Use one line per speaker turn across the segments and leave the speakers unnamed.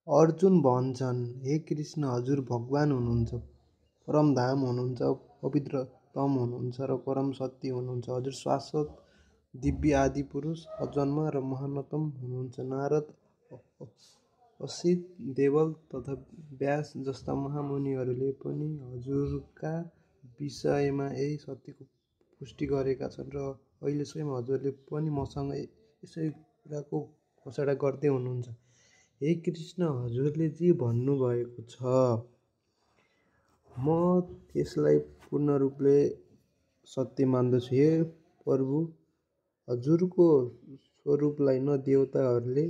अर्जुन भन्छन्, हे कृष्ण, हजुर भगवान हुनुहुन्छ, परमधाम हुनुहुन्छ, पवित्रतम हुनुहुन्छ र परम सत्य हुनुहुन्छ। हजुर शाश्वत दिव्य आदि पुरुष, अजन्म र महानतम हुनुहुन्छ। नारद, असित, देवल तथा व्यास जस्ता महामुनिहरूले पनि हजुरका विषयमा यही सत्यको पुष्टि गरेका छन् र अहिले स्वयं हजुरले पनि मसँग यसै कुराको घोषणा गर्दै हुनुहुन्छ। हे कृष्ण, हजुरले जे भन्नुभएको छ म त्यसलाई पूर्ण रूपले सत्य मान्दछु। हे प्रभु, हजुरको स्वरूपलाई न देवताहरूले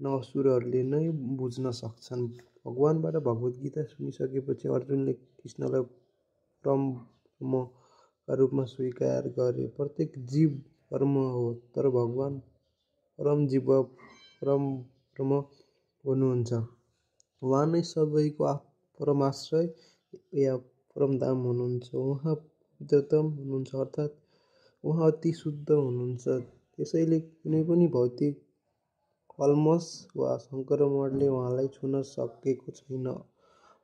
न असुरहरूले नै बुझ्न सक्छन्। भगवानबाट भगवत गीता सुनिसकेपछि अर्जुनले कृष्णलाई परमका रूपमा स्वीकार गरे। प्रत्येक जीव परम हो, तर भगवान परम जीव वा परम हुनुहुन्छ। उहाँ नै सबैको परमाश्रय या परमधाम हुनुहुन्छ। उहाँ पवित्रतम हुनुहुन्छ, अर्थात् उहाँ अति शुद्ध हुनुहुन्छ। त्यसैले कुनै पनि भौतिक कल्मस वा सङ्क्रमणले उहाँलाई छुन सकेको छैन।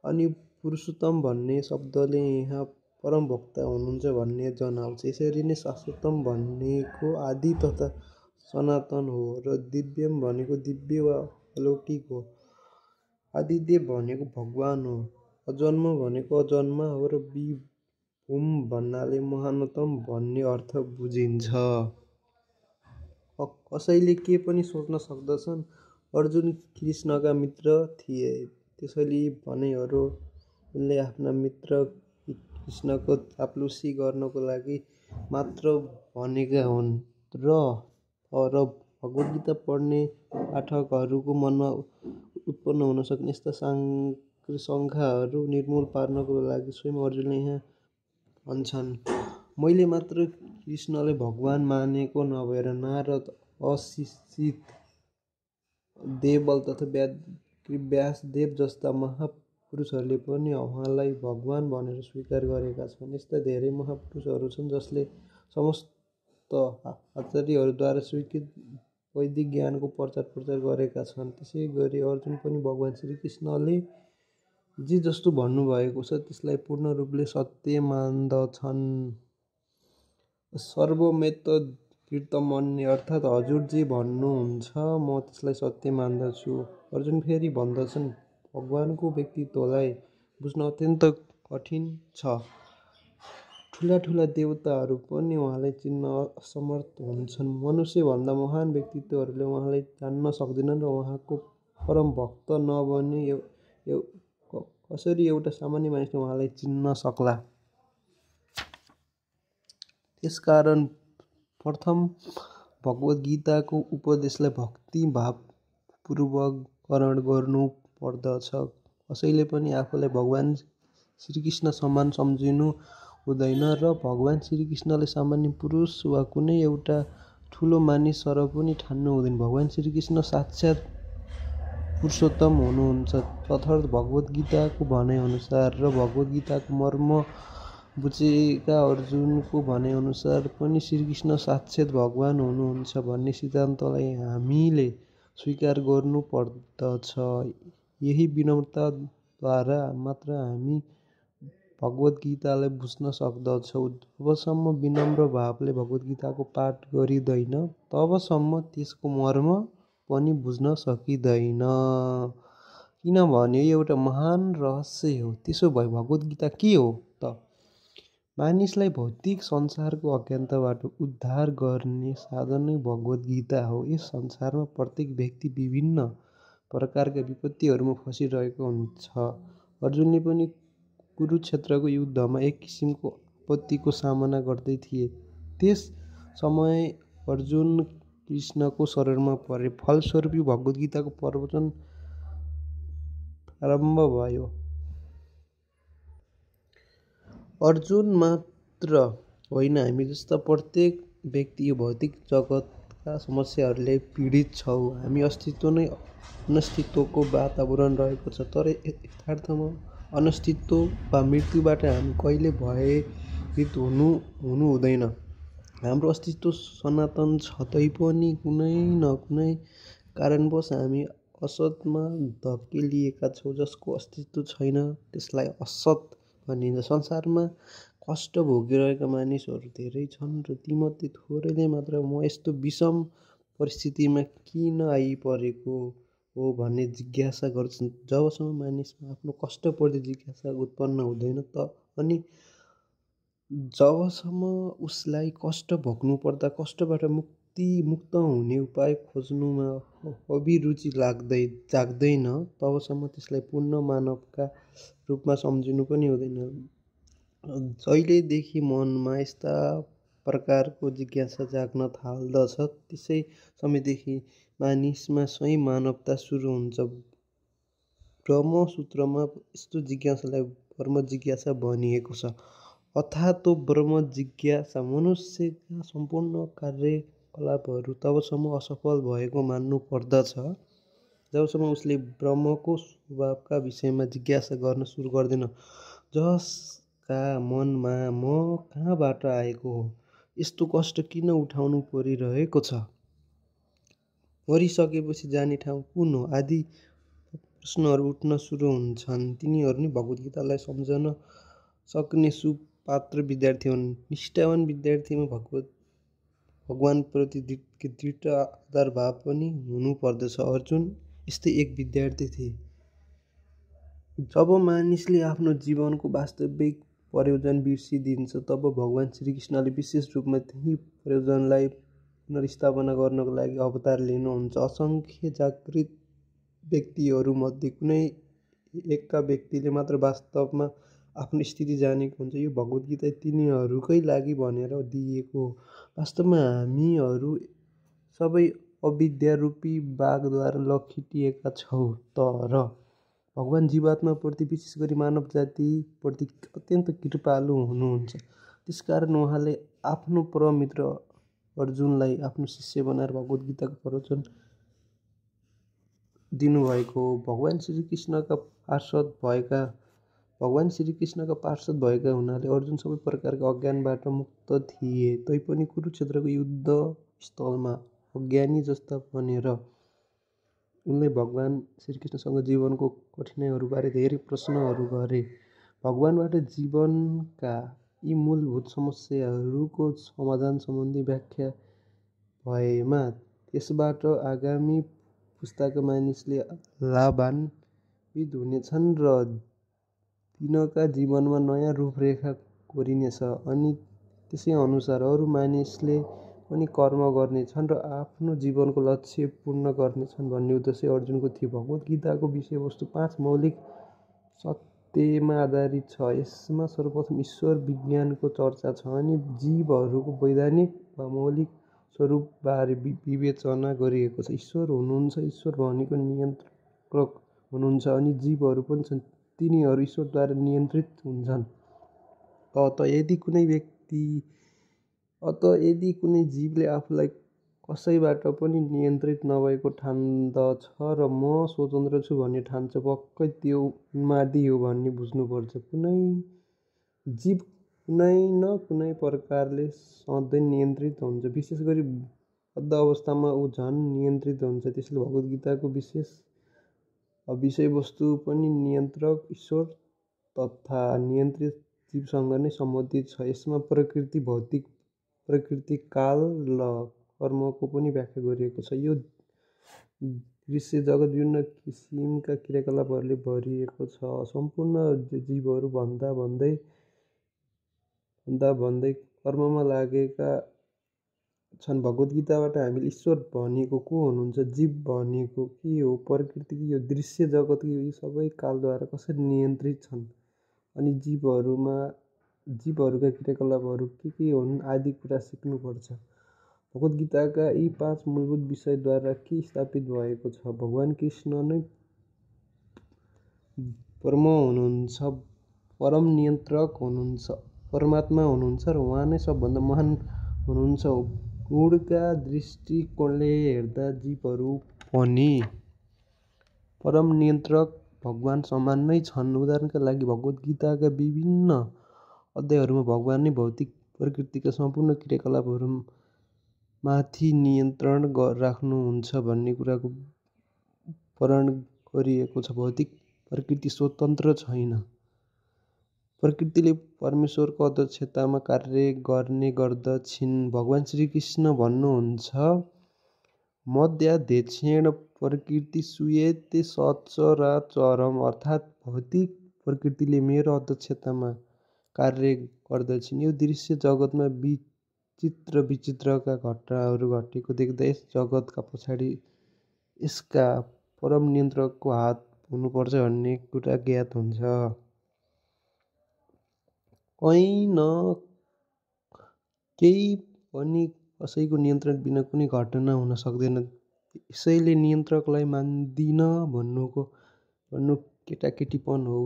अनि पुरुषोत्तम भन्ने शब्दले यहाँ परम भोक्ता हुनुहुन्छ भन्ने जनाउँछ। यसरी नै शाश्वतम भनेको आदि तथा सनातन हो र दिव्यम भनेको दिव्य वा अलौकिक हो। आदिदेव भनेको भगवान हो। अजन्म भनेको अजन्मा हो र विभुम भन्नाले महानतम भन्ने अर्थ बुझिन्छ। कसैले के पनि सोच्न सक्दछन्, अर्जुन कृष्णका मित्र थिए, त्यसैले यी भनाइहरू उनले आफ्ना मित्र कृष्णको चाप्लुसी गर्नको लागि मात्र भनेका हुन् र भगवद्गीता पढ्ने पाठकहरूको मनमा उत्पन्न हुन सक्ने यस्ता शङ्काहरू निर्मूल पार्नको लागि स्वयं अर्जुनले यहाँ भन्छन्, मैले मात्र कृष्णलाई भगवान मानेको नभएर नारद, असित, देवल तथा व्यासदेव जस्ता महापुरुषहरूले पनि उहाँलाई भगवान भनेर स्वीकार गरेका छन्। यस्ता धेरै महापुरुषहरू छन् जसले समस्त आचार्यहरूद्वारा स्वीकृत वैदिक ज्ञानको प्रचार गरेका छन्। त्यसै गरी अर्जुन पनि भगवान श्रीकृष्णले जे जस्तो भन्नुभएको छ त्यसलाई पूर्ण रूपले सत्य मान्दछन्। सर्वमेतद्घृतमन्ये, अर्थात् हजुर जे भन्नुहुन्छ म त्यसलाई सत्य मान्दछु। अर्जुन फेरि भन्दछन्, भगवानको व्यक्तित्वलाई बुझ्न अत्यन्त कठिन छ। ठुला ठुला देवताहरू पनि उहाँलाई चिन्न असमर्थ हुन्छन्। मनुष्यभन्दा महान व्यक्तित्वहरूले उहाँलाई जान्न सक्दैनन् र उहाँको परम भक्त नबनी कसरी एउटा सामान्य मानिसले उहाँलाई चिन्न सक्ला। त्यसकारण प्रथम भगवत गीताको उपदेशलाई भक्ति भावपूर्वक ग्रहण गर्नु पर्दछ। कसैले पनि आफूलाई भगवान श्रीकृष्ण समान सम्झिनु हुँदैन र भगवान श्रीकृष्णलाई सामान्य पुरुष वा कुनै एउटा ठुलो मानिस सरह पनि ठान्नु हुँदैन। भगवान श्रीकृष्ण साक्षात् पुरुषोत्तम हुनुहुन्छ तथार्थ भगवत गीताको भनाइअनुसार र भगवत गीताको मर्म बुझेका अर्जुनको भनाइअनुसार पनि श्रीकृष्ण साक्षात् भगवान हुनुहुन्छ भन्ने सिद्धान्तलाई हामीले स्वीकार गर्नु पर्दछ। यही विनम्रताद्वारा मात्र हामी भगवत गीतालाई बुझ्न सक्दछौँ। जबसम्म विनम्र भावले भगवत गीताको पाठ गरिँदैन तबसम्म त्यसको मर्म पनि बुझ्न सकिँदैन, किनभने यो एउटा महान रहस्य हो। त्यसो भए भगवत गीता के हो त? मानिसलाई भौतिक संसारको अज्ञानताबाट उद्धार गर्ने साधन नै भगवत गीता हो। यस संसारमा प्रत्येक व्यक्ति विभिन्न प्रकारका विपत्तिहरूमा फसिरहेको हुन्छ। अर्जुनले पनि कुरुक्षेत्रको युद्धमा एक किसिमको आपत्तिको सामना गर्दै थिए। त्यस समय अर्जुन कृष्णको शरणमा परे। फलस्वरूप यो भगवत गीताको प्रवचन प्रारम्भ भयो। अर्जुन मात्र होइन, हामी जस्ता प्रत्येक व्यक्ति यो भौतिक जगतका समस्याहरूले पीडित छौँ। हामी अस्तित्व नै अनिश्चितताको वातावरण रहेको छ, तर यथार्थमा अनिश्चितता वा मृत्युबाट हामी कहिले भयभीत हुनु हुँदैन। हाम्रो अस्तित्व सनातन छ, तैपनि कुनै न कुनै कारणवश हामी असतमा धकेलिएका छौ, जसको अस्तित्व छैन, त्यसलाई असत भनिन्छ। संसारमा कष्ट भोगिरहेका मानिसहरू धेरै छन् र तीमध्ये थोरैले मात्र म यस्तो विषम परिस्थितिमा किन आइपरेको हो भन्ने जिज्ञासा गर्छन्। जबसम्म मानिसमा आफ्नो कष्टप्रति जिज्ञासा उत्पन्न हुँदैन अनि जबसम्म उसलाई कष्ट भोग्नु पर्दा कष्टबाट मुक्त हुने उपाय खोज्नुमा अभिरुचि जाग्दैन, तबसम्म त्यसलाई पूर्ण मानवका रूपमा सम्झिनु पनि हुँदैन। जहिलेदेखि मनमा यस्ता प्रकारको जिज्ञासा जाग्न थाल्दछ, त्यसै समयदेखि मानिसमा स्वयं मानवता सुरु हुन्छ। ब्रह्मसूत्रमा यस्तो जिज्ञासालाई ब्रह्मजिज्ञासा भनिएको छ। अथातो ब्रह्मजिज्ञासा मनुष्यका सम्पूर्ण कार्यकलापहरू तबसम्म असफल भएको मान्नु पर्दछ, जबसम्म उसले ब्रह्मको स्वभावका विषयमा जिज्ञासा गर्न सुरु गर्दैन, जसका मनमा म कहाँबाट आएको हो, यस्तो कष्ट किन उठाउनु परिरहेको छ, मरिसकेपछि जाने ठाउँ कुन हो आदि प्रश्नहरू उठ्न सुरु हुन्छन्। तिनीहरू नै भगवद् गीतालाई सम्झन सक्ने सुपात्र विद्यार्थी हुन्। निष्ठावान विद्यार्थीमा भगवानप्रति दृढ आदरभाव पनि हुनु पर्दछ। अर्जुन यस्तै एक विद्यार्थी थिए। जब मानिसले आफ्नो जीवनको वास्तविक प्रयोजन बिर्सिदिन्छ, तब भगवान श्रीकृष्णले विशेष रूपमा त्यही प्रयोजनलाई पुनर्स्थापना गर्नको लागि अवतार लिनुहुन्छ। असङ्ख्य जागृत व्यक्तिहरूमध्ये कुनै एकका व्यक्तिले मात्र वास्तवमा आफ्नो स्थिति जानेको हुन्छ। यो भगवद् गीता तिनीहरूकै लागि भनेर दिएको हो। वास्तवमा हामीहरू सबै अविद्यारूपी बाघद्वारा लखेटिएका छौँ, तर भगवान जीवात्माप्रति विशेष गरी मानव जातिप्रति अत्यन्त कृपालु हुनुहुन्छ। त्यसकारण उहाँले आफ्नो परम मित्र अर्जुनलाई आफ्नो शिष्य बनाएर भगवद् गीताको प्रवचन दिनुभएको हो। भगवान श्रीकृष्णका पार्षद भएका हुनाले अर्जुन सबै प्रकारका अज्ञानबाट मुक्त थिए। तैपनि कुरुक्षेत्रको युद्ध स्थलमा अज्ञानी जस्ता बनेर उनले भगवान श्रीकृष्णसँग जीवनको कठिनाइहरूबारे धेरै प्रश्नहरू गरे। भगवानबाट जीवनका यी मूलभूत समस्याहरूको समाधान सम्बन्धी व्याख्या भएमा त्यसबाट आगामी पुस्ताका मानिसले लाभान्वित हुनेछन् र तिनका जीवनमा नयाँ रूपरेखा कोरिनेछ अनि त्यसै अनुसार अरू मानिसले पनि कर्म गर्नेछन् र आफ्नो जीवनको लक्ष्य पूर्ण गर्नेछन् भन्ने उद्देश्य अर्जुनको थियो। भगवद् गीताको विषयवस्तु 5 मौलिक सत्यमा आधारित छ। यसमा सर्वप्रथम ईश्वर विज्ञानको चर्चा छ अनि जीवहरूको वैधानिक वा मौलिक स्वरूपबारे विवेचना गरिएको छ। ईश्वर हुनुहुन्छ, ईश्वर भनेको नियन्त्रक हुनुहुन्छ अनि जीवहरू पनि छन्, तिनीहरू ईश्वरद्वारा नियन्त्रित हुन्छन्। अत यदि कुनै जीवले आफूलाई कसैबाट पनि नियन्त्रित नभएको ठान्दछ र म स्वतन्त्र छु भन्ने ठान्छ, पक्कै त्यो उन्मादी हो भन्ने बुझ्नुपर्छ। कुनै जीव कुनै न कुनै प्रकारले सधैँ नियन्त्रित हुन्छ, विशेष गरी बद्ध अवस्थामा ऊ झन् नियन्त्रित हुन्छ। त्यसले भगवद् गीताको विषयवस्तु पनि नियन्त्रक ईश्वर तथा नियन्त्रित जीवसँग नै सम्बन्धित छ। यसमा प्रकृति, भौतिक प्रकृति, काल र कर्मको पनि व्याख्या गरिएको छ। यो दृश्य जगत विभिन्न किसिमका क्रियाकलापहरूले भरिएको छ। सम्पूर्ण जीवहरू भन्दा भन्दै कर्ममा लागेका छन्। भगवद् गीताबाट हामीले ईश्वर भनेको को हुनुहुन्छ, जीव भनेको के हो, प्रकृति के हो, दृश्य जगत के हो, यी सबै कालद्वारा कसरी नियन्त्रित छन् अनि जीवहरूका क्रियाकलापहरू के हुन् आदि कुरा सिक्नुपर्छ। भगवद् गीताका यी 5 मूलभूत विषयद्वारा के स्थापित भएको छ? भगवान कृष्ण नै ब्रह्म हुनुहुन्छ, परम नियन्त्रक हुनुहुन्छ, परमात्मा हुनुहुन्छ र उहाँ नै सबभन्दा महान हुनुहुन्छ। गुणका दृष्टिकोणले हेर्दा जीवहरू पनि परम नियन्त्रक भगवान समान नै छन्। उदाहरणका लागि भगवद् गीताका विभिन्न अध्यायहरूमा भगवान नै भौतिक प्रकृतिका सम्पूर्ण क्रियाकलापहरूमाथि नियन्त्रण राख्नुहुन्छ भन्ने कुराको वर्णन गरिएको छ। भौतिक प्रकृति स्वतन्त्र छैन। प्रकृतिले परमेश्वरको अध्यक्षतामा कार्य गर्ने गर्दछिन्। भगवान श्रीकृष्ण भन्नुहुन्छ, मध्यादेशेण प्रकृति सूयते सचराचरम्, अर्थात् भौतिक प्रकृतिले मेरो अध्यक्षतामा कार्य गर्दछिन्। यो दृश्य जगतमा विचित्र विचित्रका घटनाहरू घटेको देख्दा यस जगतका पछाडि यसका परम नियन्त्रकको हात हुनुपर्छ भन्ने कुरा ज्ञात हुन्छ। कहीँ न केही पनि कसैको नियन्त्रण बिना कुनै घटना हुन सक्दैन। यसैले नियन्त्रकलाई मान्दिन भन्नु केटाकेटीपन हो।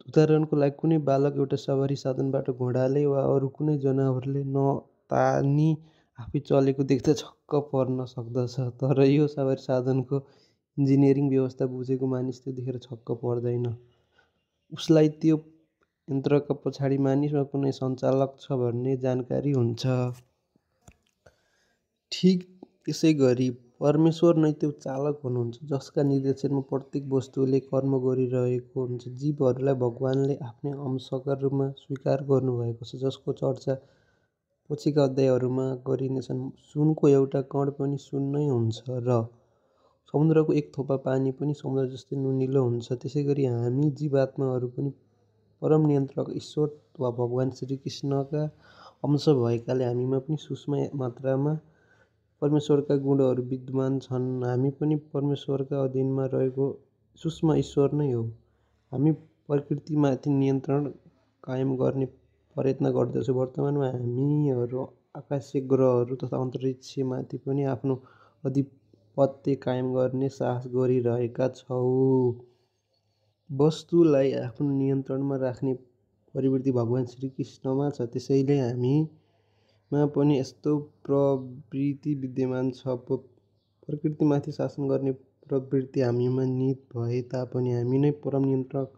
उदाहरणको लागि कुनै बालक एउटा सवारी साधनबाट घोडाले वा अरू कुनै जनावरले नतानी आफै चलेको देख्दा छक्क पर्न सक्दछ। तर यो सवारी साधनको इन्जिनियरिङ व्यवस्था बुझेको मानिस त्यो देखेर छक्क पर्दैन। उसलाई त्यो यन्त्रका पछाडि मानिस वा कुनै सञ्चालक छ भन्ने जानकारी हुन्छ। ठिक त्यसै गरी परमेश्वर नै त्यो चालक हुनुहुन्छ जसका निर्देशनमा प्रत्येक वस्तुले कर्म गरिरहेको हुन्छ। जीवहरूलाई भगवानले आफ्नै अंशका रूपमा स्वीकार गर्नुभएको छ, जसको चर्चा पछिका अध्यायहरूमा गरिनेछन्। सुनको एउटा कण पनि सुन नै हुन्छ र समुद्रको एक थोपा पानी पनि समुद्र जस्तै नुनिलो हुन्छ। त्यसै गरी हामी जीवात्माहरू पनि परम नियन्त्रक ईश्वर वा भगवान श्रीकृष्णका अंश भएकाले हामीमा पनि सूक्ष्म मात्रामा परमेश्वरका गुणहरू विद्यमान छन्। हामी पनि परमेश्वरका अधीनमा रहेको सूक्ष्म ईश्वर नै हो। हामी प्रकृतिमाथि नियन्त्रण कायम गर्ने प्रयत्न गर्दछौँ। वर्तमानमा हामीहरू आकाशीय ग्रहहरू तथा अन्तरिक्षमाथि पनि आफ्नो आधिपत्य कायम गर्ने साहस गरिरहेका छौँ। वस्तुलाई आफ्नो नियन्त्रणमा राख्ने प्रवृत्ति भगवान श्रीकृष्णमा छ, त्यसैले हामीमा पनि यस्तो प्रवृत्ति विद्यमान छ। प्रकृतिमाथि शासन गर्ने प्रवृत्ति हामीमा निहित भए तापनि हामी नै परम नियन्त्रक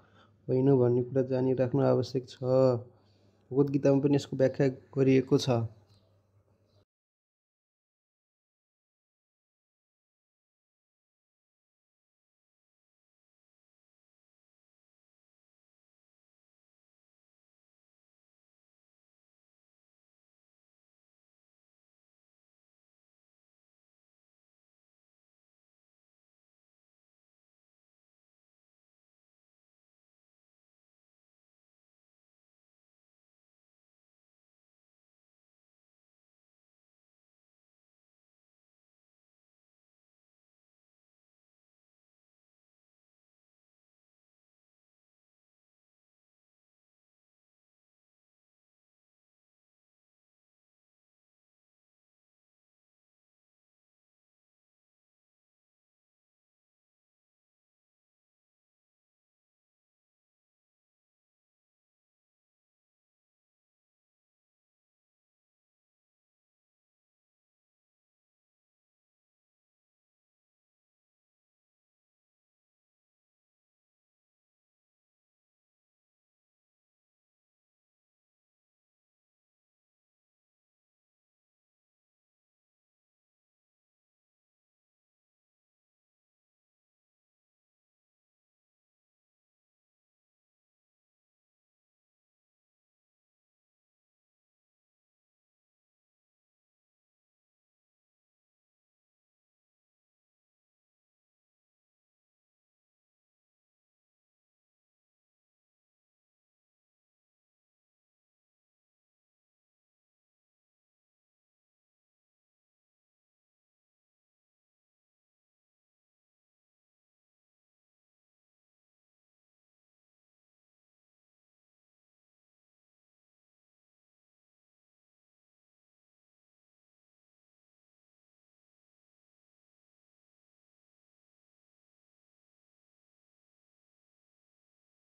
होइनौँ भन्ने कुरा जानिराख्नु आवश्यक छ। भगवद् गीतामा पनि यसको व्याख्या गरिएको छ।